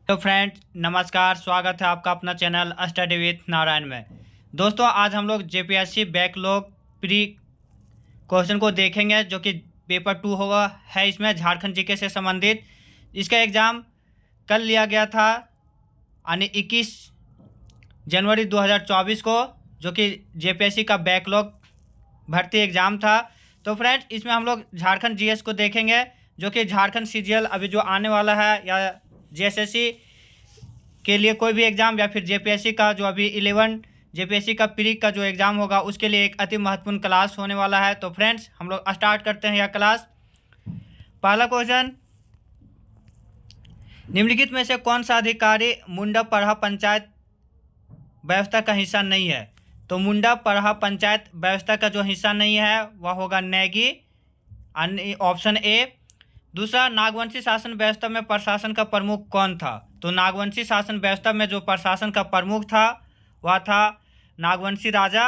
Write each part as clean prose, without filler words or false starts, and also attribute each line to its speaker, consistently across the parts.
Speaker 1: तो फ्रेंड्स नमस्कार, स्वागत है आपका अपना चैनल स्टडी विथ नारायण में। दोस्तों आज हम लोग जेपीएससी बैकलॉग प्री क्वेश्चन को देखेंगे जो कि पेपर 2 होगा है। इसमें झारखंड जीके से संबंधित इसका एग्ज़ाम कल लिया गया था यानी 21 जनवरी 2024 को, जो कि जेपीएससी का बैकलॉग भर्ती एग्ज़ाम था। तो फ्रेंड्स इसमें हम लोग झारखंड जीएस को देखेंगे जो कि झारखंड सीजीएल अभी जो आने वाला है, या जेएसएससी के लिए कोई भी एग्ज़ाम, या फिर जेपीएससी का जो अभी 11 जेपीएससी का प्री का जो एग्ज़ाम होगा उसके लिए एक अति महत्वपूर्ण क्लास होने वाला है। तो फ्रेंड्स हम लोग स्टार्ट करते हैं यह क्लास। पहला क्वेश्चन, निम्नलिखित में से कौन सा अधिकारी मुंडा परहा पंचायत व्यवस्था का हिस्सा नहीं है? तो मुंडा परहा पंचायत व्यवस्था का जो हिस्सा नहीं है वह होगा नेगी, ऑप्शन ए। दूसरा, नागवंशी शासन व्यवस्था में प्रशासन का प्रमुख कौन था? तो नागवंशी शासन व्यवस्था में जो प्रशासन का प्रमुख था वह था नागवंशी राजा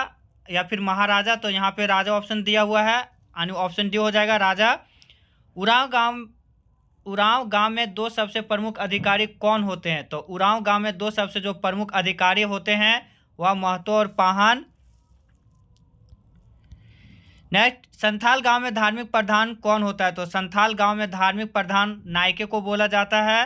Speaker 1: या फिर महाराजा। तो यहाँ पे राजा ऑप्शन दिया हुआ है, यानी ऑप्शन डी हो जाएगा राजा। उरांव गांव में दो सबसे प्रमुख अधिकारी कौन होते हैं? तो उरांव गांव में दो सबसे जो प्रमुख अधिकारी होते हैं वह महतो और पाहन। नेक्स्ट, संथाल गांव में धार्मिक प्रधान कौन होता है? तो संथाल गांव में धार्मिक प्रधान नायके को बोला जाता है।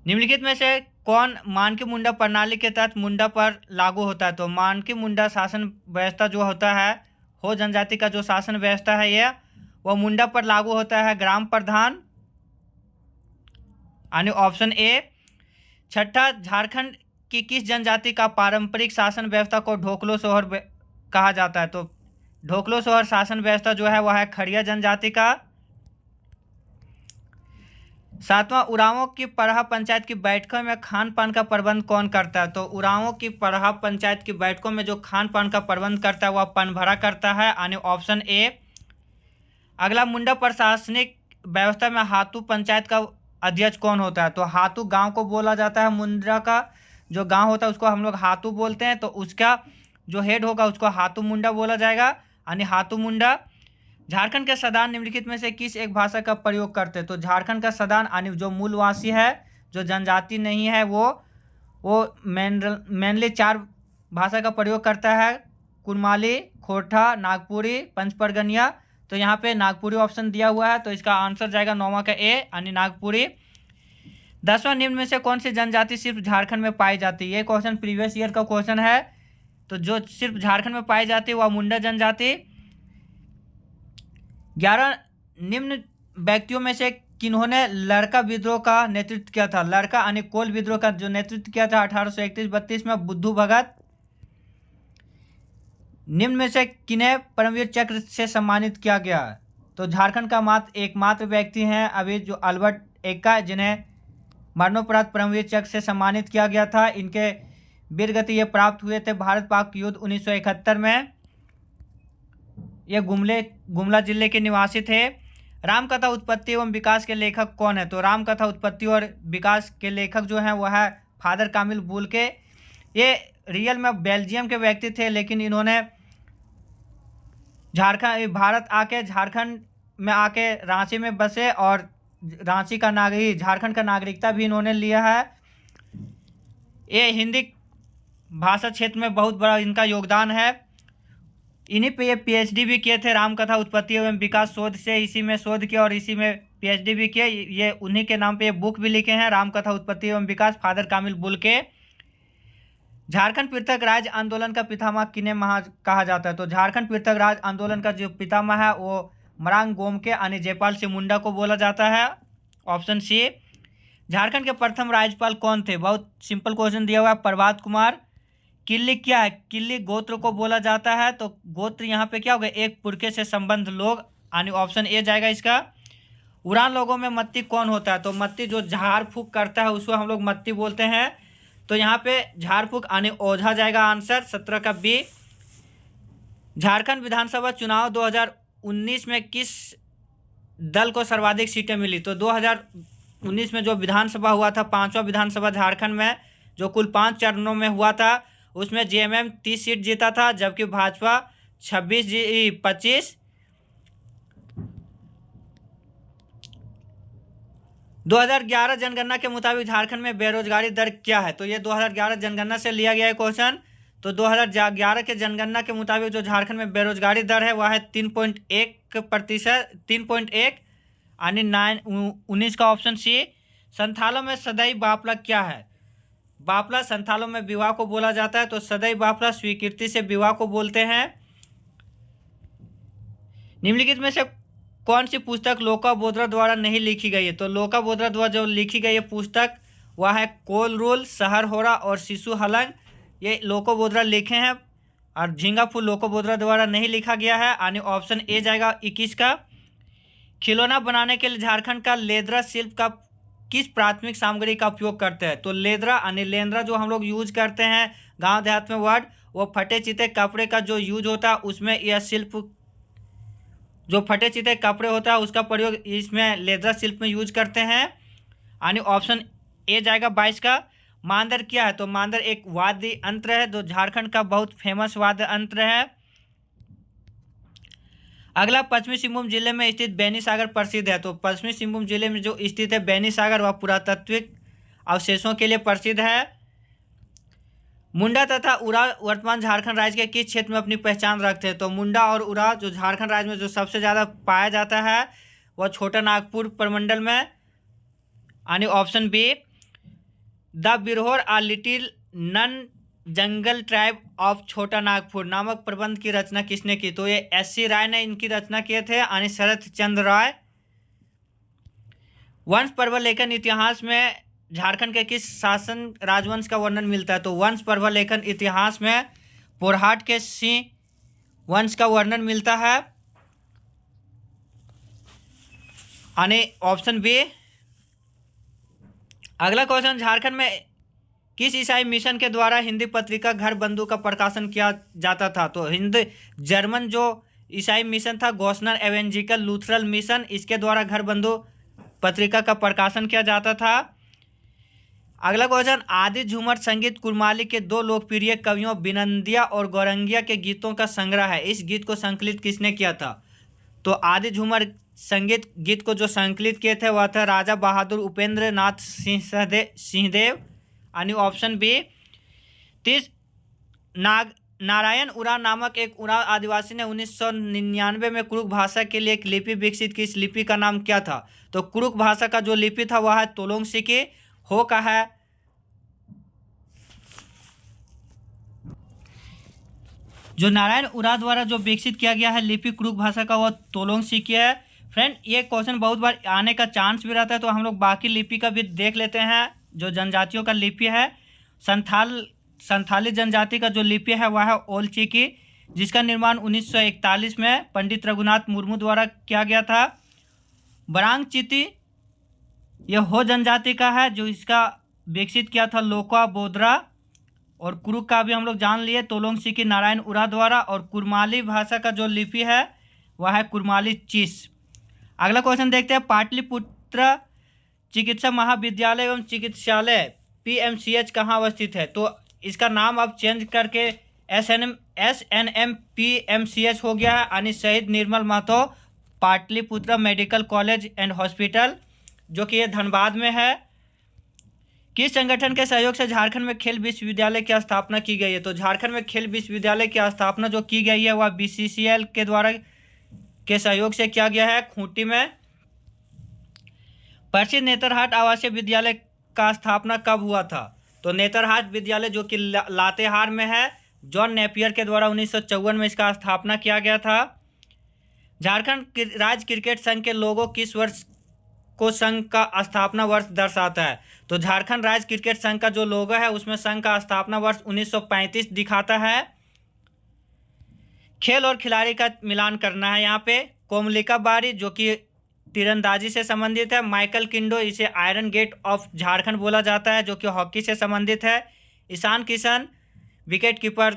Speaker 1: निम्नलिखित में से कौन मानकी मुंडा प्रणाली के तहत मुंडा पर लागू होता है? तो मानकी मुंडा शासन व्यवस्था जो होता है, हो जनजाति का जो शासन व्यवस्था है यह वह मुंडा पर लागू होता है ग्राम प्रधान, यानी ऑप्शन ए। छठा, झारखंड की किस जनजाति का पारंपरिक शासन व्यवस्था को ढोकलो सोहर कहा जाता है? तो ढोकलो सोहर शासन व्यवस्था जो है वह है खड़िया जनजाति का। सातवां, उरांवों की परहा पंचायत की बैठकों में खान पान का प्रबंध कौन करता है? तो उरांवों की परहा पंचायत की बैठकों में जो खान पान का प्रबंध करता है वह पनभरा करता है, यानी ऑप्शन ए। अगला, मुंडा प्रशासनिक व्यवस्था में हातू पंचायत का अध्यक्ष कौन होता है? तो हातू गांव को बोला जाता है, मुंडा का जो गांव होता है उसको हम लोग हातू बोलते हैं, तो उसका जो हेड होगा उसको हातू मुंडा बोला जाएगा, यानी हातू मुंडा। झारखंड के सदान निम्नलिखित में से किस एक भाषा का प्रयोग करते हैं? तो झारखंड का सदान यानी जो मूलवासी है, जो जनजाति नहीं है, वो मेनली 4 भाषा का प्रयोग करता है, कुरमाली, खोरठा, नागपुरी, पंचपरगनिया। तो यहाँ पे नागपुरी ऑप्शन दिया हुआ है, तो इसका आंसर जाएगा 9वां का ए, यानी नागपुरी। 10वां, निम्न में से कौन सी जनजाति सिर्फ झारखंड में पाई जाती है? ये क्वेश्चन प्रीवियस ईयर का क्वेश्चन है। तो जो सिर्फ झारखंड में पाई जाती है वह मुंडा जनजाति। 11, निम्न व्यक्तियों में से किन्होंने लड़का विद्रोह का नेतृत्व किया था? लड़का यानी कोल विद्रोह का जो नेतृत्व किया था 1831-32 में? बुद्धू भगत। निम्न में से किन्हें परमवीर चक्र से सम्मानित किया गया? तो झारखंड का एकमात्र व्यक्ति हैं अभी जो अल्बर्ट एक्का, जिन्हें मरणोपरांत परमवीर चक्र से सम्मानित किया गया था। इनके वीर गति ये प्राप्त हुए थे भारत पाक युद्ध 1971 में। ये गुमला जिले के निवासी थे। रामकथा उत्पत्ति एवं विकास के लेखक कौन है? तो रामकथा उत्पत्ति और विकास के लेखक जो हैं वह है फादर कामिल बुलके। ये रियल में बेल्जियम के व्यक्ति थे, लेकिन इन्होंने झारखंड में आके रांची में बसे और रांची का झारखंड का नागरिकता भी इन्होंने लिया है। ये हिंदी भाषा क्षेत्र में बहुत बड़ा इनका योगदान है। इन्हीं पे ये पीएचडी भी किए थे, रामकथा उत्पत्ति एवं विकास शोध से इसी में शोध किया और इसी में पीएचडी भी किए। ये उन्हीं के नाम पे ये बुक भी लिखे हैं, रामकथा उत्पत्ति एवं विकास, फादर कामिल बुलके। झारखंड पृथक राज्य आंदोलन का पितामह किन्हें कहा जाता है? तो झारखंड पृथक राज्य आंदोलन का जो पितामह है वो मरांग गोमके यानी जयपाल सिंह मुंडा को बोला जाता है, ऑप्शन सी। झारखंड के प्रथम राज्यपाल कौन थे? बहुत सिंपल क्वेश्चन दिया हुआ है, प्रभात कुमार। किल्ली क्या है? किल्ली गोत्र को बोला जाता है, तो गोत्र यहाँ पे क्या होगा? एक पुरखे से संबंध लोग, यानी ऑप्शन ए जाएगा इसका। उड़ान लोगों में मत्ती कौन होता है? तो मत्ती जो झाड़ फूक करता है उसको हम लोग मत्ती बोलते हैं, तो यहाँ पे झाड़ फूक यानी ओझा जाएगा आंसर, 17 का बी। झारखंड विधानसभा चुनाव 2019 में किस दल को सर्वाधिक सीटें मिली? तो 2019 में जो विधानसभा हुआ था, 5वां विधानसभा झारखंड में, जो कुल 5 चरणों में हुआ था, उसमें जेएमएम 30 सीट जीता था, जबकि भाजपा 25। 2011 जनगणना के मुताबिक झारखंड में बेरोजगारी दर क्या है? तो ये 2011 जनगणना से लिया गया है क्वेश्चन। तो 2011 के जनगणना के मुताबिक जो झारखंड में बेरोजगारी दर है वह है 3.1%, 3.1 यानी 19 का ऑप्शन सी। संथालों में सदैई बापला क्या है? बापला संथालों में विवाह को बोला जाता है, तो सदैई बापला स्वीकृति से विवाह को बोलते हैं। निम्नलिखित में से कौन सी पुस्तक लोका बोदरा द्वारा नहीं लिखी गई है? तो लोका बोदरा द्वारा जो लिखी गई है पुस्तक वह है कोल रूल, शहर होरा और शिशु हलंग। ये लोको बोदरा लिखे हैं और झींगा फूल लोको बोदरा द्वारा नहीं लिखा गया है, यानी ऑप्शन ए जाएगा 21 का। खिलौना बनाने के लिए झारखंड का लेदरा शिल्प का किस प्राथमिक सामग्री का उपयोग करते हैं? तो लेदरा यानी लेंद्रा जो हम लोग यूज करते हैं गांव देहात में वर्ड, वो फटे चिते कपड़े का जो यूज होता है उसमें यह शिल्प, जो फटे चिते कपड़े होता है उसका प्रयोग इसमें लेदरा शिल्प में यूज करते हैं, यानी ऑप्शन ए जाएगा 22 का। मांदर क्या है? तो मांदर एक वाद्य यंत्र है जो झारखंड का बहुत फेमस वाद्य यंत्र है। अगला पश्चिमी सिंहभूम जिले में स्थित बेनी सागर प्रसिद्ध है। तो पश्चिमी सिंहभूम जिले में जो स्थित है बेनी सागर वह पुरातात्विक अवशेषों के लिए प्रसिद्ध है। मुंडा तथा उरा वर्तमान झारखंड राज्य के किस क्षेत्र में अपनी पहचान रखते हैं? तो मुंडा और उरा जो झारखंड राज्य में जो सबसे ज़्यादा पाया जाता है वह छोटा नागपुर प्रमंडल में, यानी option B. The Birhor a little known jungle tribe of Chota Nagpur नामक प्रबंध की रचना किसने की? तो ये S.C. राय ने इनकी रचना किए थे, यानी शरत चंद्र राय। वंश पर्व लेखन इतिहास में झारखंड के किस शासन राजवंश का वर्णन मिलता है? तो वंश पर्व लेखन इतिहास में पोरहाट के सिंह वंश का वर्णन मिलता है, यानी ऑप्शन बी। अगला क्वेश्चन, झारखंड में किस ईसाई मिशन के द्वारा हिंदी पत्रिका घर बंधु का प्रकाशन किया जाता था? तो हिंद जर्मन जो ईसाई मिशन था गोस्नर एवेंजिकल लूथरल मिशन, इसके द्वारा घर बंधु पत्रिका का प्रकाशन किया जाता था। अगला क्वेश्चन, आदि झूमर संगीत कुरमाली के दो लोकप्रिय कवियों बिनंदिया और गौरंगिया के गीतों का संग्रह है। इस गीत को संकलित किसने किया था? तो आदि झूमर संगीत गीत को जो संकलित किए थे वह था राजा बहादुर उपेंद्र नाथ सिंहदेव, यानी ऑप्शन बी। 30 नारायण उरांव नामक एक उरांव आदिवासी ने 1999 में कुरुक भाषा के लिए एक लिपि विकसित की। इस लिपि का नाम क्या था? तो कुरुक भाषा का जो लिपि था वह है तोलोंग सिकी हो का है। जो नारायण उरांव द्वारा जो विकसित किया गया है लिपि कुरुक भाषा का वह तोलोंग सिकी है। फ्रेंड, ये क्वेश्चन बहुत बार आने का चांस भी रहता है, तो हम लोग बाकी लिपि का भी देख लेते हैं। जो जनजातियों का लिपि है, संथाली जनजाति का जो लिपि है वह है ओल चिकी, जिसका निर्माण 1941 में पंडित रघुनाथ मुर्मू द्वारा किया गया था। बरांग चिती यह हो जनजाति का है, जो इसका विकसित किया था लोका बोदरा। और कुरुक का भी हम लोग जान लिए तोलोंग सिकी नारायण उरांव द्वारा। और कुरमाली भाषा का जो लिपि है वह है कुरमाली चीस। अगला क्वेश्चन देखते हैं, पाटलिपुत्र चिकित्सा महाविद्यालय एवं चिकित्सालय PMCH कहाँ अवस्थित है? तो इसका नाम अब चेंज करके SNM PMCH हो गया है, यानी शहीद Nirmal Mahato Pataliputra medical college and hospital, जो कि ये धनबाद में है। किस संगठन के सहयोग से झारखंड में खेल विश्वविद्यालय की स्थापना की गई है? तो झारखंड में खेल विश्वविद्यालय की स्थापना जो की गई है वह BCCL के द्वारा के सहयोग से किया गया है, खूंटी में। प्रसिद्ध नेतरहाट आवासीय विद्यालय का स्थापना कब हुआ था? तो नेतरहाट विद्यालय जो कि लातेहार में है, जॉन नेपियर के द्वारा 1954 में इसका स्थापना किया गया था। झारखंड राज्य क्रिकेट संघ के लोगो किस वर्ष को संघ का स्थापना वर्ष दर्शाता है? तो झारखंड राज्य क्रिकेट संघ का जो लोगो है उसमें संघ का स्थापना वर्ष 1935 दिखाता है। खेल और खिलाड़ी का मिलान करना है यहाँ पे। कोमलिका बारी जो कि तीरंदाजी से संबंधित है। माइकल किंडो, इसे आयरन गेट ऑफ झारखंड बोला जाता है, जो कि हॉकी से संबंधित है। Ishan Kishan wicket keeper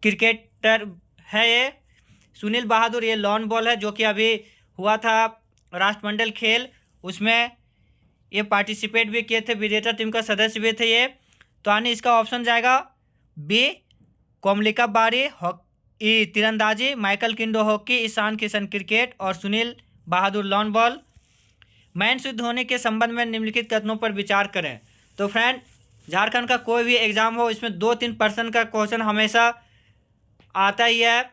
Speaker 1: cricketer है ये। सुनील बहादुर ये लॉन बॉल है, जो कि अभी हुआ था राष्ट्रमंडल खेल, उसमें ये पार्टिसिपेट भी किए थे, विजेता टीम का सदस्य भी थे ये। तो यानी इसका ऑप्शन जाएगा बी, कोमलिका बारी तीरंदाजी, माइकल किंडो हॉकी, ईशान किशन क्रिकेट और सुनील बहादुर लॉन बॉल। महेंद्र सिंह धोनी के संबंध में निम्नलिखित कथनों पर विचार करें। तो फ्रेंड, झारखंड का कोई भी एग्जाम हो, इसमें 2-3% का क्वेश्चन हमेशा आता ही है।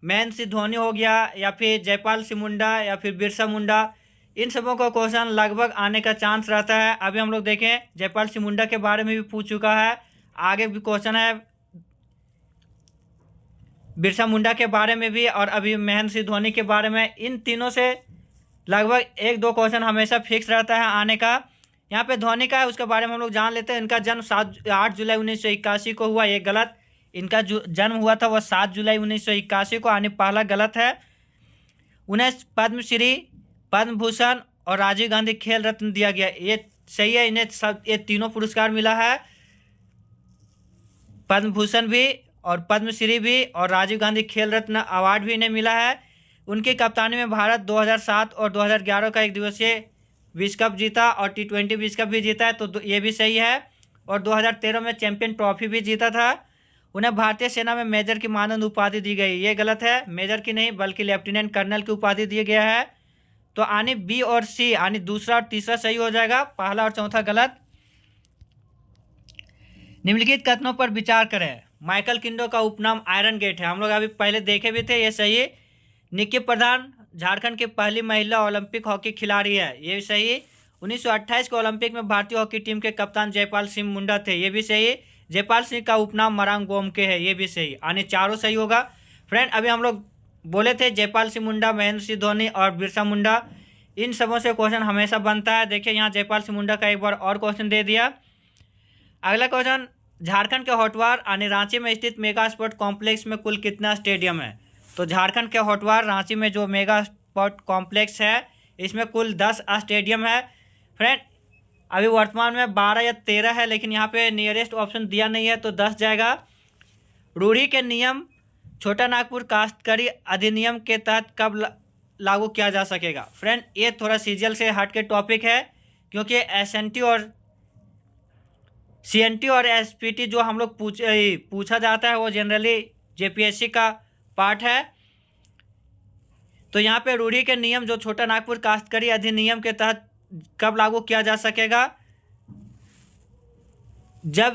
Speaker 1: महेंद्र सिंह धोनी हो गया, या फिर जयपाल सिंह मुंडा, या फिर बिरसा मुंडा, इन सबों का क्वेश्चन लगभग आने का चांस रहता है। अभी हम लोग देखें, जयपाल सिंह मुंडा के बारे में भी पूछ चुका है, आगे भी क्वेश्चन है बिरसा मुंडा के बारे में भी, और अभी महेंद्र सिंह धोनी के बारे में। इन तीनों से लगभग 1-2 क्वेश्चन हमेशा फिक्स रहता है आने का। यहाँ पे धोनी का है, उसके बारे में हम लोग जान लेते हैं। इनका जन्म 8 जुलाई 1981 को हुआ, ये गलत। इनका जो जन्म हुआ था वह 7 जुलाई 1981 को, आने पहला गलत है। उन्हें पद्मश्री, पद्म भूषण और राजीव गांधी खेल रत्न दिया गया, ये सही है। इन्हें सब ये तीनों पुरस्कार मिला है, पद्म भूषण भी और पद्मश्री भी और राजीव गांधी खेल रत्न अवार्ड भी इन्हें मिला है। उनकी कप्तानी में भारत 2007 और 2011 का एक दिवसीय विश्व कप जीता और T20 विश्व कप भी जीता है, तो ये भी सही है। और 2013 में चैंपियन ट्रॉफी भी जीता था। उन्हें भारतीय सेना में मेजर की मानद उपाधि दी गई, ये गलत है, मेजर की नहीं बल्कि लेफ्टिनेंट कर्नल की उपाधि दी गया है। तो आने बी और सी, आने दूसरा और तीसरा सही हो जाएगा, पहला और चौथा गलत। निम्नलिखित कथनों पर विचार करें। माइकल किंडो का उपनाम आयरन गेट है, हम लोग अभी पहले देखे भी थे, ये सही है। निक्की प्रधान झारखंड की पहली महिला ओलंपिक हॉकी खिलाड़ी है, ये भी सही। 1928 के ओलंपिक में भारतीय हॉकी टीम के कप्तान जयपाल सिंह मुंडा थे, ये भी सही। जयपाल सिंह का उपनाम मरांग गोमके है, ये भी सही। आने चारों सही होगा। फ्रेंड, अभी हम लोग बोले थे जयपाल सिंह मुंडा, महेंद्र सिंह धोनी और बिरसा मुंडा, इन सबों से क्वेश्चन हमेशा बनता है। देखिए यहाँ जयपाल सिंह मुंडा का एक बार और क्वेश्चन दे दिया। अगला क्वेश्चन, झारखंड के होटवार यानी रांची में स्थित मेगा स्पोर्ट कॉम्प्लेक्स में कुल कितना स्टेडियम है? तो झारखंड के होटवार रांची में जो मेगा स्पोर्ट कॉम्प्लेक्स है, इसमें कुल 10 स्टेडियम है। फ्रेंड, अभी वर्तमान में 12 या 13 है, लेकिन यहाँ पे नियरेस्ट ऑप्शन दिया नहीं है, तो 10 जाएगा। रूढ़ी के नियम छोटा नागपुर काश्तकारी अधिनियम के तहत कब लागू किया जा सकेगा? फ्रेंड, ये थोड़ा सीजीएल से हट के टॉपिक है, क्योंकि एसएनटी और सीएनटी और एसपीटी जो हम लोग पूछा जाता है वो जनरली जेपीएससी का पार्ट है। तो यहाँ पे रूढ़ी के नियम जो छोटा नागपुर काश्तकारी अधिनियम के तहत कब लागू किया जा सकेगा? जब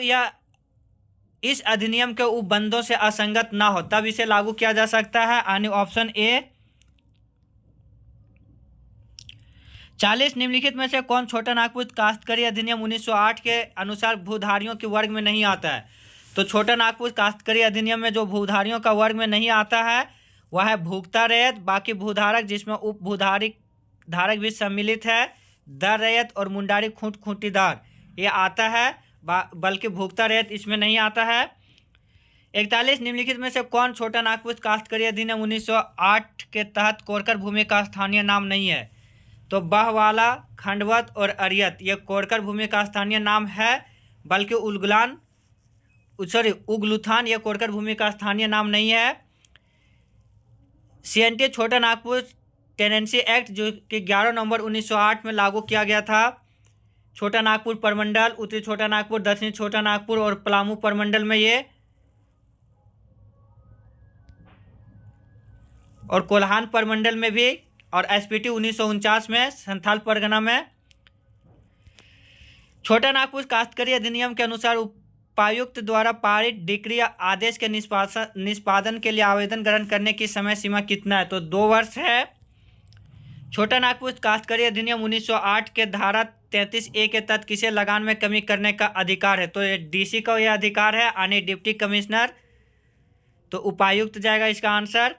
Speaker 1: या इस अधिनियम के उपबंधों से असंगत ना हो, तब इसे लागू किया जा सकता है। यानी ऑप्शन ए। 40 निम्नलिखित में से कौन छोटा नागपुर काश्तकारी अधिनियम 1908 के अनुसार भूधारियों के वर्ग में नहीं आता है? तो छोटा नागपुर काश्तकारी अधिनियम में जो भूधारियों का वर्ग में नहीं आता है वह है भुगता रैयत, बाकी भूधारक जिसमें उप भूधारिक धारक भी सम्मिलित है, दर रैयत और मुंडारी खूंट खूंटीदार, ये आता है, बल्कि भुगता रैयत इसमें नहीं आता है। 41 निम्नलिखित में से कौन छोटा नागपुर काश्तकारी अधिनियम 1908 के तहत कोरकर भूमि का स्थानीय नाम नहीं है? तो बहवाला, खंडवत और अरियत ये कोरकर भूमि का स्थानीय नाम है, बल्कि उगलुथान ये कोरकर भूमि का स्थानीय नाम नहीं है। सीएनटी छोटा नागपुर टेनेंसी एक्ट जो कि 11 नवंबर 1908 में लागू किया गया था। छोटा नागपुर परमंडल, उत्तरी छोटा नागपुर, दक्षिणी छोटा नागपुर और पलामू परमंडल में ये, और कोल्हान परमंडल में भी, और एसपीटी 1949 में संथाल परगना में। छोटा नागपुर काश्तकारी अधिनियम के अनुसार उपायुक्त द्वारा पारित डिक्री या आदेश के निष्पादन के लिए आवेदन ग्रहण करने की समय सीमा कितना है? तो 2 वर्ष है। छोटा नागपुर काश्तकारी अधिनियम 1908 के धारा 33A के तहत किसे लगान में कमी करने का अधिकार है? तो ये डीसी का यह अधिकार है, यानी डिप्टी कमिश्नर, तो उपायुक्त जाएगा इसका आंसर।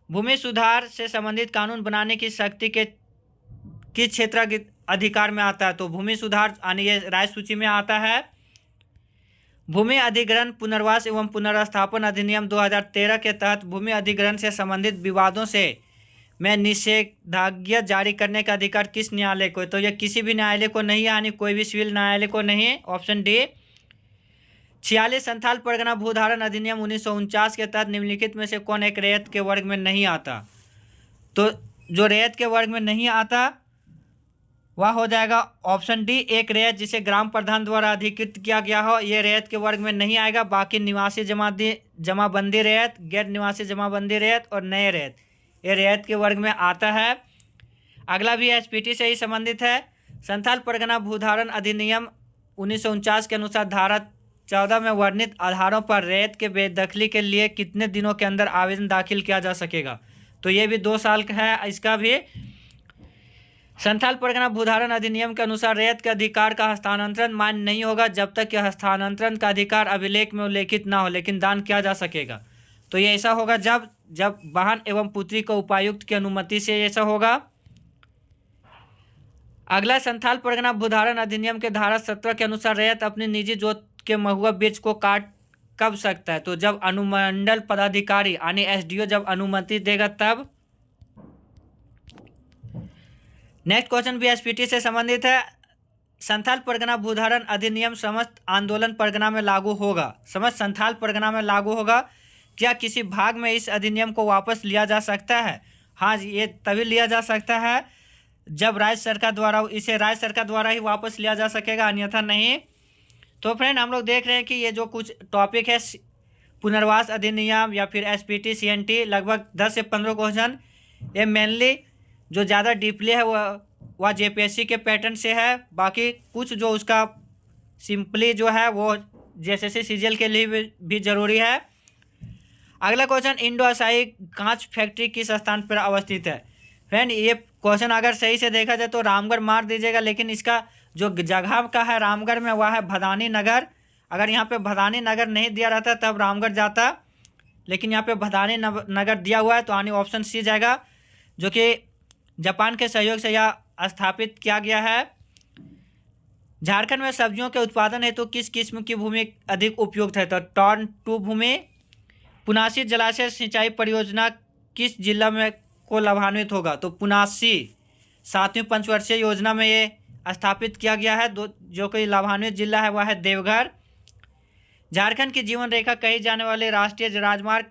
Speaker 1: भूमि सुधार से संबंधित कानून बनाने की शक्ति के किस क्षेत्र के अधिकार में आता है? तो भूमि सुधार यानी ये राज्य सूची में आता है। भूमि अधिग्रहण पुनर्वास एवं पुनर्स्थापन अधिनियम 2013 के तहत भूमि अधिग्रहण से संबंधित विवादों से में निषेधाज्ञा जारी करने का अधिकार किस न्यायालय को? तो यह किसी भी न्यायालय को नहीं है, यानी कोई भी सिविल न्यायालय को नहीं, ऑप्शन डी। 46 संथाल परगना भूधारण अधिनियम 1949 के तहत निम्नलिखित में से कौन एक रैयत के वर्ग में नहीं आता? तो जो रैयत के वर्ग में नहीं आता वह हो जाएगा ऑप्शन डी, एक रैयत जिसे ग्राम प्रधान द्वारा अधिकृत किया गया हो, ये रैयत के वर्ग में नहीं आएगा। बाकी निवासी जमाबंदी रैयत, गैर निवासी जमाबंदी रैयत और नए रैयत, ये रैयत के वर्ग में आता है। अगला भी एसपीटी से ही संबंधित है। संथाल परगना भूधारण अधिनियम 1949 के अनुसार धारा 14 में वर्णित आधारों पर रैयत के बेदखली के लिए कितने दिनों के अंदर आवेदन दाखिल किया जा सकेगा? तो ये भी 2 साल का है। इसका भी संथाल परगना भूधारण अधिनियम के अनुसार रैयत के अधिकार का हस्तांतरण मान्य नहीं होगा जब तक कि हस्तांतरण का अधिकार अभिलेख में उल्लेखित ना हो, लेकिन दान किया जा सकेगा। तो ये ऐसा होगा जब वाहन एवं पुत्री को उपायुक्त की अनुमति से ऐसा होगा। अगला, संथाल परगना भूधारण अधिनियम के धारा 17 के अनुसार रैयत अपनी निजी जोत के महुआ वृक्ष को काट कब सकता है? तो जब अनुमंडल पदाधिकारी यानी एसडीओ जब अनुमति देगा तब। नेक्स्ट क्वेश्चन भी एसपीटी से संबंधित है। संथाल परगना भूधारण अधिनियम समस्त आंदोलन परगना में लागू होगा। समस्त संथाल परगना में लागू होगा। क्या किसी भाग में इस अधिनियम को वापस लिया जा सकता है? हाँ, ये तभी लिया जा सकता है जब राज्य सरकार द्वारा ही वापस लिया जा सकेगा, अन्यथा नहीं। तो फ्रेंड, हम लोग देख रहे हैं कि ये जो कुछ टॉपिक है पुनर्वास अधिनियम या फिर एसपीटी सीएनटी, लगभग 10 से 15 क्वेश्चन, ये मेनली जो ज़्यादा डीपली है वह जेपीएससी के पैटर्न से है। बाकी कुछ जो उसका सिंपली जो है वो जेएसएससी सीजीएल के लिए भी ज़रूरी है। अगला क्वेश्चन, इंडो असाई कांच फैक्ट्री किस स्थान पर अवस्थित है? फ्रेंड, ये क्वेश्चन अगर सही से देखा जाए तो रामगढ़ मार दीजिएगा, लेकिन इसका जो जगह का है रामगढ़ में वह है भदानी नगर। अगर यहाँ पे भदानी नगर नहीं दिया रहता तब रामगढ़ जाता, लेकिन यहाँ पे भदानी नगर दिया हुआ है, तो आने ऑप्शन सी जाएगा, जो कि जापान के सहयोग से यह स्थापित किया गया है। झारखंड में सब्जियों के उत्पादन हेतु किस किस्म की भूमि अधिक उपयुक्त है? तो टॉर्न 2 भूमि। पुनासी जलाशय सिंचाई परियोजना किस जिला में को लाभान्वित होगा? तो पुनासी 7वीं पंचवर्षीय योजना में ये स्थापित किया गया है। जो कि लाभान्वित जिला है वह है देवघर। झारखंड की जीवन रेखा कही जाने वाले राष्ट्रीय राजमार्ग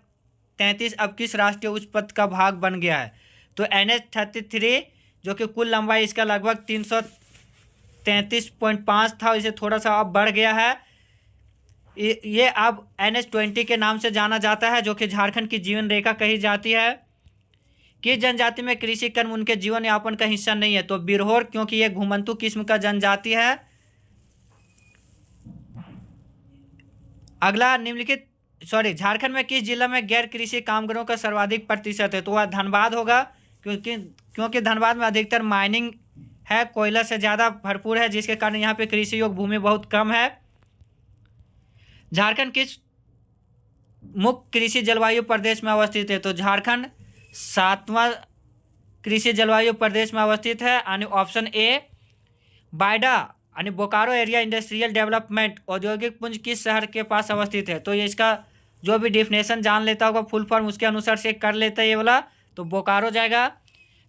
Speaker 1: 33 अब किस राष्ट्रीय उच्च पथ का भाग बन गया है? तो NH-33, जो कि कुल लंबाई इसका लगभग 333.5 था, इसे थोड़ा सा अब बढ़ गया है। ये अब NH-20 के नाम से जाना जाता है, जो कि झारखंड की जीवन रेखा कही जाती है। किस जनजाति में कृषि कर्म उनके जीवन यापन का हिस्सा नहीं है? तो बिरहोर, क्योंकि ये घुमंतु किस्म का जनजाति है। अगला, झारखंड में किस जिला में गैर कृषि कामगारों का सर्वाधिक प्रतिशत है? तो वह धनबाद होगा, क्योंकि धनबाद में अधिकतर माइनिंग है, कोयला से ज़्यादा भरपूर है, जिसके कारण यहाँ पे कृषि योग्य भूमि बहुत कम है। झारखंड किस मुख्य कृषि जलवायु प्रदेश में अवस्थित है? तो झारखंड 7वां कृषि जलवायु प्रदेश में अवस्थित है, यानी ऑप्शन ए। बायडा यानी बोकारो एरिया इंडस्ट्रियल डेवलपमेंट औद्योगिक पुंज किस शहर के पास अवस्थित है? तो ये इसका जो भी डिफिनेशन जान लेता होगा फुल फॉर्म, उसके अनुसार से कर लेता है ये वाला, तो बोकारो जाएगा।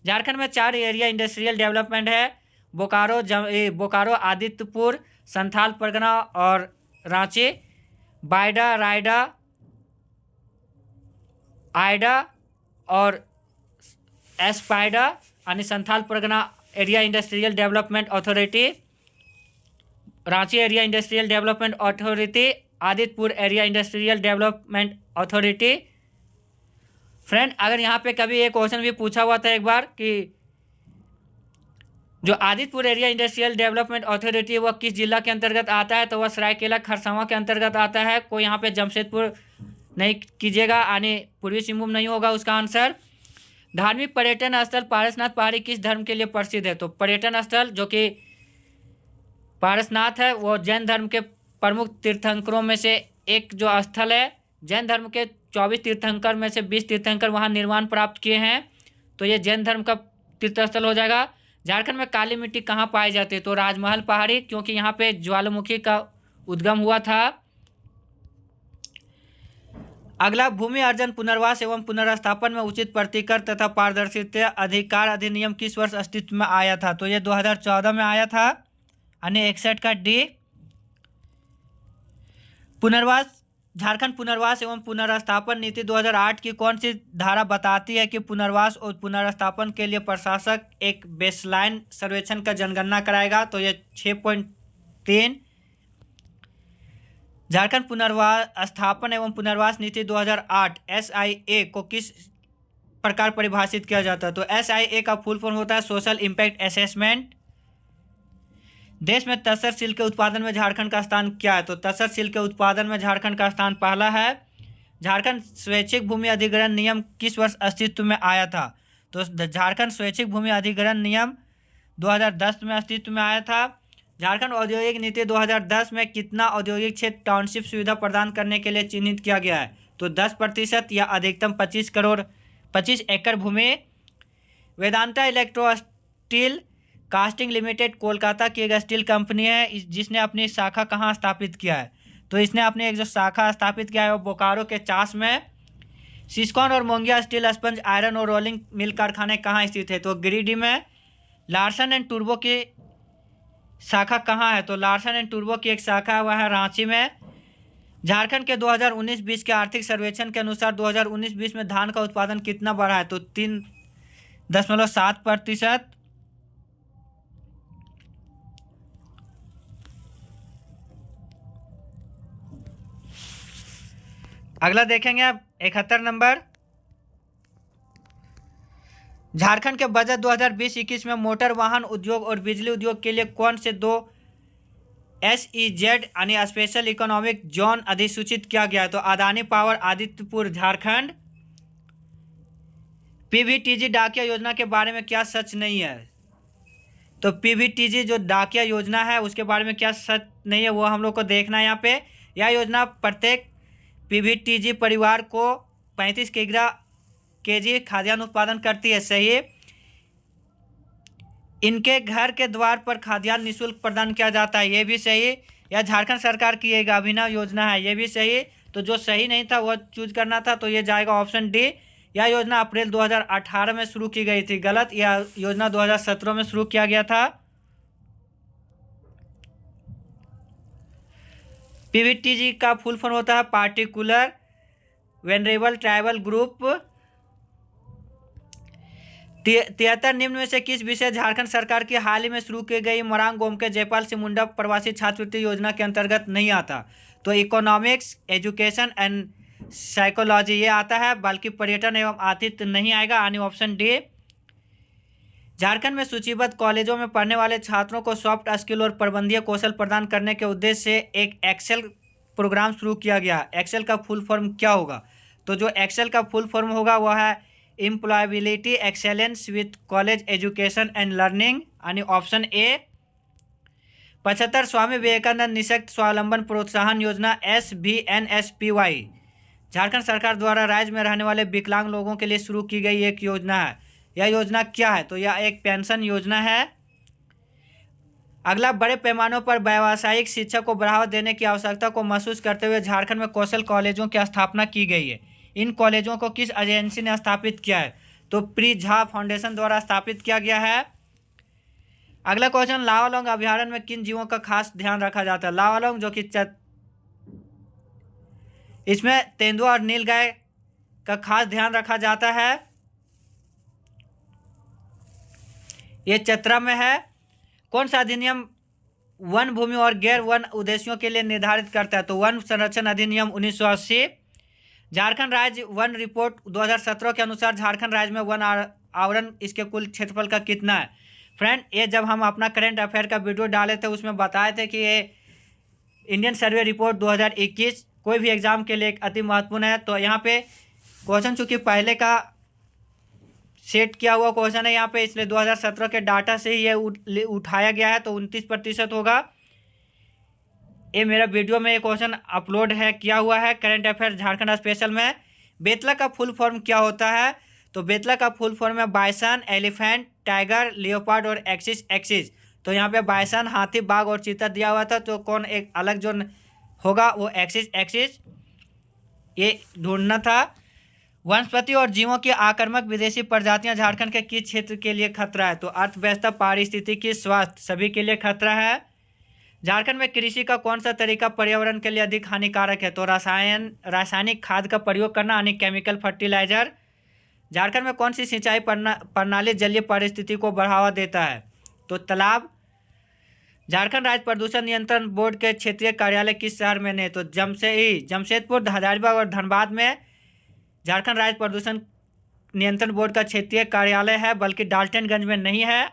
Speaker 1: झारखंड में 4 एरिया इंडस्ट्रियल डेवलपमेंट है, बोकारो, आदित्यपुर, संथाल परगना और रांची। बायडा, रायडा, आयडा और एस्पाइडा यानी Santhal Pargana area industrial development authority, Ranchi area industrial development authority, Adityapur area industrial development authority. Friend, अगर यहाँ पे कभी एक क्वेश्चन भी पूछा हुआ था एक बार कि जो Adityapur area industrial development authority वह किस जिला के अंतर्गत आता है? तो वह सरायकेला खरसावां के अंतर्गत आता है। कोई यहाँ पे जमशेदपुर नहीं कीजिएगा, यानी पूर्वी सिंहभूम नहीं होगा उसका आंसर। धार्मिक पर्यटन स्थल पारसनाथ पहाड़ी किस धर्म के लिए प्रसिद्ध है? तो पर्यटन स्थल जो कि पारसनाथ है वो जैन धर्म के प्रमुख तीर्थंकरों में से एक जो स्थल है। जैन धर्म के 24 तीर्थंकर में से 20 तीर्थंकर वहाँ निर्वाण प्राप्त किए हैं, तो ये जैन धर्म का तीर्थस्थल हो जाएगा। झारखंड में काली मिट्टी कहाँ पाई जाती है? तो राजमहल पहाड़ी, क्योंकि यहाँ पे ज्वालामुखी का उद्गम हुआ था। अगला, भूमि अर्जन पुनर्वास एवं पुनर्स्थापन में उचित प्रतिकर तथा पारदर्शिता अधिकार अधिनियम किस वर्ष अस्तित्व में आया था? तो ये 2014 में आया था, यानी 61 का डी। झारखंड पुनर्वास एवं पुनर्स्थापन नीति 2008 की कौन सी धारा बताती है कि पुनर्वास और पुनर्स्थापन के लिए प्रशासक एक बेसलाइन सर्वेक्षण का जनगणना कराएगा? तो ये 6.3। झारखंड पुनर्वास स्थापन एवं पुनर्वास नीति 2008 SIA को किस प्रकार परिभाषित किया जाता है? तो SIA का फुल फॉर्म होता है सोशल इम्पैक्ट असेसमेंट। देश में तसर सिल्क के उत्पादन में झारखंड का स्थान क्या है? तो तसर सिल्क के उत्पादन में झारखंड का स्थान पहला है। झारखंड स्वैच्छिक भूमि अधिग्रहण नियम किस वर्ष अस्तित्व में आया था? तो झारखंड स्वैच्छिक भूमि अधिग्रहण नियम 2010 में अस्तित्व में आया था। झारखंड औद्योगिक नीति 2010 में कितना औद्योगिक क्षेत्र टाउनशिप सुविधा प्रदान करने के लिए चिन्हित किया गया है? तो 10% या अधिकतम 25 एकड़ भूमि। Vedanta electro steel casting limited Kolkata की एक स्टील कंपनी है, जिसने अपनी शाखा कहाँ स्थापित किया है? तो इसने अपनी एक जो शाखा स्थापित किया है वो बोकारो के चास में। सिस्कॉन और मोंगिया स्टील स्पंज आयरन और रोलिंग मिल कारखाने कहाँ स्थित है? तो गिरिडीह में। लार्सन एंड टूर्बो की शाखा कहाँ है? तो लार्सन एंड टूर्बो की एक शाखा है, वह है रांची में। झारखंड के 2019-20 के आर्थिक सर्वेक्षण के अनुसार 2019-20 में धान का उत्पादन कितना बढ़ा है? तो 3.7%। अगला देखेंगे आप 71 नंबर। झारखंड के बजट 2020-21 में मोटर वाहन उद्योग और बिजली उद्योग के लिए कौन से 2 SEZ यानी स्पेशल इकोनॉमिक जोन अधिसूचित किया गया है? तो अदानी पावर आदित्यपुर झारखंड। PVTG डाकिया योजना के बारे में क्या सच नहीं है? तो PVTG जो डाकिया योजना है उसके बारे में क्या सच नहीं है वो हम लोग को देखना है यहाँ पे। यह योजना प्रत्येक PVTG परिवार को 35 kg खाद्यान्न उत्पादन करती है। सही। इनके घर के द्वार पर खाद्यान्न निःशुल्क प्रदान किया जाता है। ये भी सही। यह झारखंड सरकार की एक अभिनव योजना है। ये भी सही। तो जो सही नहीं था वो चूज करना था, तो ये जाएगा ऑप्शन डी। यह योजना अप्रैल 2018 में शुरू की गई थी। गलत, यह योजना 2017 में शुरू किया गया था। PVTG का फुल फॉर्म होता है पार्टिकुलर वेनरेबल ट्राइबल ग्रुप। 73 निम्न में से किस विषय झारखंड सरकार की हाल ही में शुरू की गई मोरांग गोमके जयपाल सिंह मुंडा प्रवासी छात्रवृत्ति योजना के अंतर्गत नहीं आता? तो इकोनॉमिक्स, एजुकेशन एंड साइकोलॉजी ये आता है, बल्कि पर्यटन एवं आतिथ्य नहीं आएगा, यानी ऑप्शन डी। झारखंड में सूचीबद्ध कॉलेजों में पढ़ने वाले छात्रों को सॉफ्ट स्किल और प्रबंधीय कौशल प्रदान करने के उद्देश्य से एक एक्सेल प्रोग्राम शुरू किया गया। एक्सेल का फुल फॉर्म क्या होगा? तो जो एक्सेल का फुल फॉर्म होगा वह है employability excellence with college education and learning, यानी ऑप्शन ए। 75 स्वामी विवेकानंद निःशक्त स्वावलंबन प्रोत्साहन योजना SVNSPY झारखंड सरकार द्वारा राज्य में रहने वाले विकलांग लोगों के लिए शुरू की गई एक योजना है। यह योजना क्या है? तो यह एक पेंशन योजना है। अगला, बड़े पैमानों पर व्यावसायिक शिक्षा को बढ़ावा देने की आवश्यकता को महसूस करते हुए झारखंड में कौशल कॉलेजों की स्थापना की गई है। इन कॉलेजों को किस एजेंसी ने स्थापित किया है? तो प्री झा फाउंडेशन द्वारा स्थापित किया गया है। अगला क्वेश्चन, लावालौंग अभ्यारण्य में किन जीवों का खास ध्यान रखा जाता है? लावालौंग जो कि इसमें तेंदुआ और नीलगाय का खास ध्यान रखा जाता है। ये चतरा में है। कौन सा अधिनियम वन भूमि और गैर वन उद्देश्यों के लिए निर्धारित करता है? तो वन संरक्षण अधिनियम 1980। झारखंड राज्य वन रिपोर्ट 2017 के अनुसार झारखंड राज्य में वन आवरण इसके कुल क्षेत्रफल का कितना है? फ्रेंड, ये जब हम अपना करंट अफेयर का वीडियो डाले थे उसमें बताए थे कि ये इंडियन सर्वे रिपोर्ट 2021 कोई भी एग्जाम के लिए एक अति महत्वपूर्ण है। तो यहाँ पे क्वेश्चन चूंकि पहले का सेट किया हुआ क्वेश्चन है यहाँ पे, इसलिए 2017 के डाटा से ही ये उठाया गया है, तो 29% होगा। ये मेरा वीडियो में ये क्वेश्चन अपलोड है किया हुआ है करंट अफेयर झारखंड स्पेशल में। बेतला का फुल फॉर्म क्या होता है? तो बेतला का फुल फॉर्म है बाइसन, एलिफेंट, टाइगर, लियोपार्ड और एक्सिस। तो यहाँ पे बाइसन, हाथी, बाघ और चीता दिया हुआ था, तो कौन एक अलग जो होगा वो एक्सिस ये ढूंढना था। वनस्पति और जीवों की आक्रामक विदेशी प्रजातियां झारखंड के किस क्षेत्र के लिए खतरा है? तो अर्थव्यवस्था, पारिस्थितिकी, स्वास्थ्य सभी के लिए खतरा है। झारखंड में कृषि का कौन सा तरीका पर्यावरण के लिए अधिक हानिकारक है? तो रासायनिक खाद का प्रयोग करना, यानी केमिकल फर्टिलाइजर। झारखंड में कौन सी सिंचाई प्रणाली जलीय पारिस्थितिकी को बढ़ावा देता है? तो तालाब। झारखंड राज्य प्रदूषण नियंत्रण बोर्ड के क्षेत्रीय कार्यालय किस शहर में नहीं? तो जमशेदपुर, हजारीबाग और धनबाद में झारखंड राज्य प्रदूषण नियंत्रण बोर्ड का क्षेत्रीय कार्यालय है, बल्कि डाल्टनगंज में नहीं है।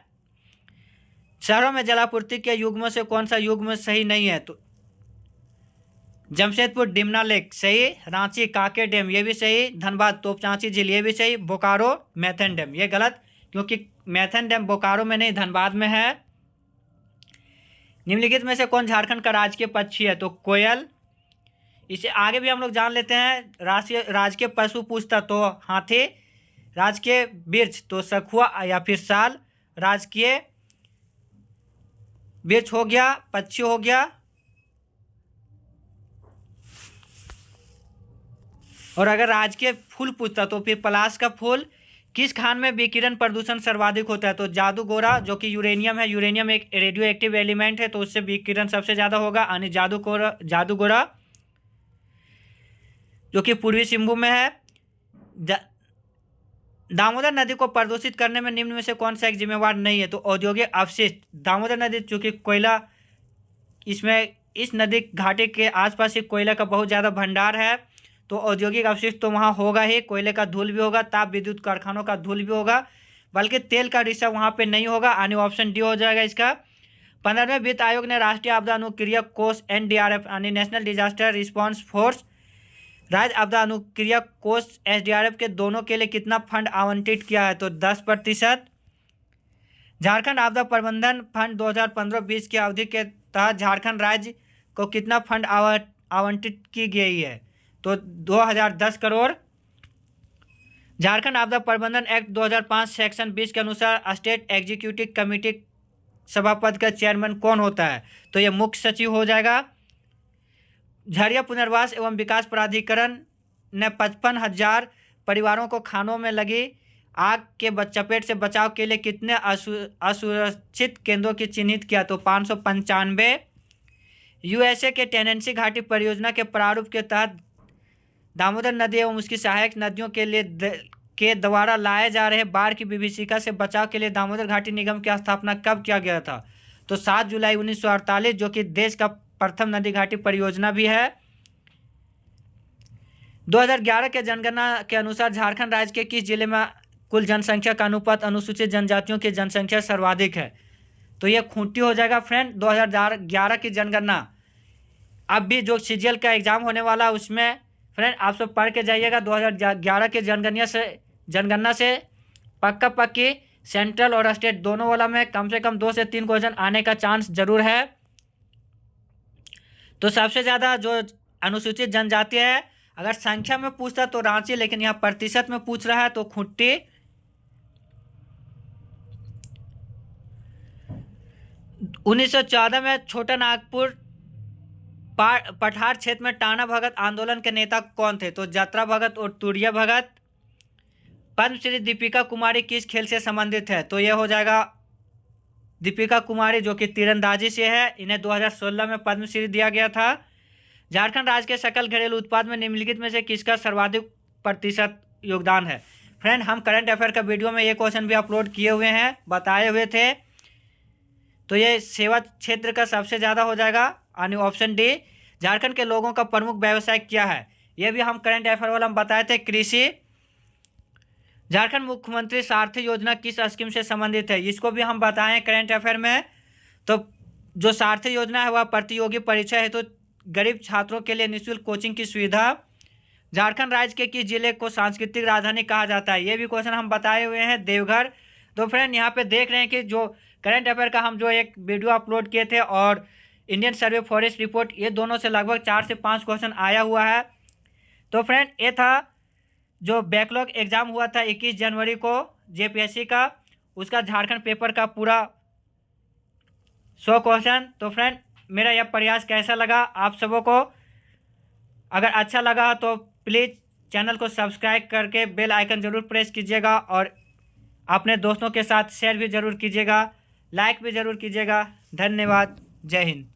Speaker 1: शहरों में जलापूर्ति के युग्मों से कौन सा युग्म सही नहीं है? तो जमशेदपुर डिमना लेक सही, रांची काके डैम ये भी सही, धनबाद तोपचांची झील ये भी सही, बोकारो मैथन डैम ये गलत, क्योंकि मैथन डैम बोकारो में नहीं धनबाद में है। निम्नलिखित में से कौन झारखंड का राजकीय पक्षी है? तो कोयल। इसे आगे भी हम लोग जान लेते हैं। राजकीय पशु पूछता तो हाथी, राजकीय वृक्ष तो सखुआ या फिर साल, राजकीय वृक्ष हो गया, पक्षी हो गया। और अगर राजकीय फूल पूछता तो फिर पलाश का फूल। किस खान में विकिरण प्रदूषण सर्वाधिक होता है? तो जादूगोरा, जो कि यूरेनियम है। यूरेनियम एक रेडियो एक्टिव एलिमेंट है, तो उससे विकिरण सबसे ज़्यादा होगा। यानी जादूगोरा जो कि पूर्वी सिंहभूम में है। दामोदर नदी को प्रदूषित करने में निम्न में से कौन सा एक जिम्मेवार नहीं है? तो औद्योगिक अपशिष्ट। दामोदर नदी चूँकि कोयला, इसमें इस नदी घाटी के आसपास ही कोयला का बहुत ज़्यादा भंडार है, तो औद्योगिक अपशिष्ट तो वहाँ होगा ही। कोयले का धूल भी होगा, ताप विद्युत कारखानों का धूल भी होगा, बल्कि तेल का रिसाव वहाँ पे नहीं होगा। यानी ऑप्शन डी हो जाएगा इसका। 15वें वित्त आयोग ने राष्ट्रीय आपदा अनुक्रिया कोष NDRF यानी नेशनल डिजास्टर रिस्पॉन्स फोर्स, राज्य आपदा अनुक्रिया कोष SDRF के दोनों के लिए कितना फंड आवंटित किया है? तो 10%। झारखंड आपदा प्रबंधन फंड 2015-20 की अवधि के तहत झारखंड राज्य को कितना फंड आवंटित की गई है? तो 2010 करोड़। झारखंड आपदा प्रबंधन एक्ट 2005 सेक्शन 20 के अनुसार स्टेट एग्जीक्यूटिव कमेटी सभापति का चेयरमैन कौन होता है? तो यह मुख्य सचिव हो जाएगा। झरिया पुनर्वास एवं विकास प्राधिकरण ने 55,000 परिवारों को खानों में लगी आग के चपेट से बचाव के लिए कितने असुरक्षित केंद्रों की चिन्हित किया? तो 595। USA के टेनेंसी घाटी परियोजना के प्रारूप के तहत दामोदर नदी एवं उसकी सहायक नदियों के द्वारा लाए जा रहे बाढ़ की विभीषिका से बचाव के लिए दामोदर घाटी निगम की स्थापना कब किया गया था? तो 7 जुलाई 1948, जो कि देश का प्रथम नदी घाटी परियोजना भी है। 2011 के जनगणना के अनुसार झारखंड राज्य के किस जिले में कुल जनसंख्या का अनुपात अनुसूचित जनजातियों की जनसंख्या सर्वाधिक है? तो यह खूंटी हो जाएगा फ्रेंड। 2011 की जनगणना, अब भी जो CGL का एग्जाम होने वाला उसमें फ्रेंड आप सब पढ़ के जाइएगा। 2011 के जनगणना से पक्का पक्की सेंट्रल और स्टेट दोनों वाला में कम से कम 2 से 3 क्वेश्चन आने का चांस जरूर है। तो सबसे ज़्यादा जो अनुसूचित जनजाति है, अगर संख्या में पूछता तो रांची, लेकिन यहाँ प्रतिशत में पूछ रहा है तो खूंटी। 1914 में छोटा नागपुर पठार क्षेत्र में टाना भगत आंदोलन के नेता कौन थे? तो जत्रा भगत और तुरिया भगत। पद्मश्री दीपिका कुमारी किस खेल से संबंधित है? तो यह हो जाएगा दीपिका कुमारी, जो कि तीरंदाजी से है। इन्हें 2016 में पद्मश्री दिया गया था। झारखंड राज्य के सकल घरेलू उत्पाद में निम्नलिखित में से किसका सर्वाधिक प्रतिशत योगदान है? फ्रेंड, हम करंट अफेयर का वीडियो में ये क्वेश्चन भी अपलोड किए हुए हैं, बताए हुए थे। तो ये सेवा क्षेत्र का सबसे ज़्यादा हो जाएगा, यानी ऑप्शन डी। झारखंड के लोगों का प्रमुख व्यवसाय क्या है? ये भी हम करंट अफेयर वाला हम बताए थे, कृषि। झारखंड मुख्यमंत्री सारथी योजना किस स्कीम से संबंधित है? इसको भी हम बताएं करंट अफेयर में। तो जो सारथी योजना है वह प्रतियोगी परीक्षा है, तो गरीब छात्रों के लिए निःशुल्क कोचिंग की सुविधा। झारखंड राज्य के किस जिले को सांस्कृतिक राजधानी कहा जाता है? ये भी क्वेश्चन हम बताए हुए हैं, देवघर। तो फ्रेंड, यहाँ पे देख रहे हैं कि जो करंट अफेयर का हम जो एक वीडियो अपलोड किए थे और इंडियन सर्वे फॉरेस्ट रिपोर्ट, ये दोनों से लगभग 4 से 5 क्वेश्चन आया हुआ है। तो फ्रेंड, ये था जो बैकलॉग एग्ज़ाम हुआ था 21 जनवरी को JPSC का, उसका झारखंड पेपर का पूरा 100 क्वेश्चन। तो फ्रेंड, मेरा यह प्रयास कैसा लगा आप सबों को? अगर अच्छा लगा तो प्लीज़ चैनल को सब्सक्राइब करके बेल आइकन ज़रूर प्रेस कीजिएगा और अपने दोस्तों के साथ शेयर भी ज़रूर कीजिएगा, लाइक भी ज़रूर कीजिएगा। धन्यवाद। जय हिंद।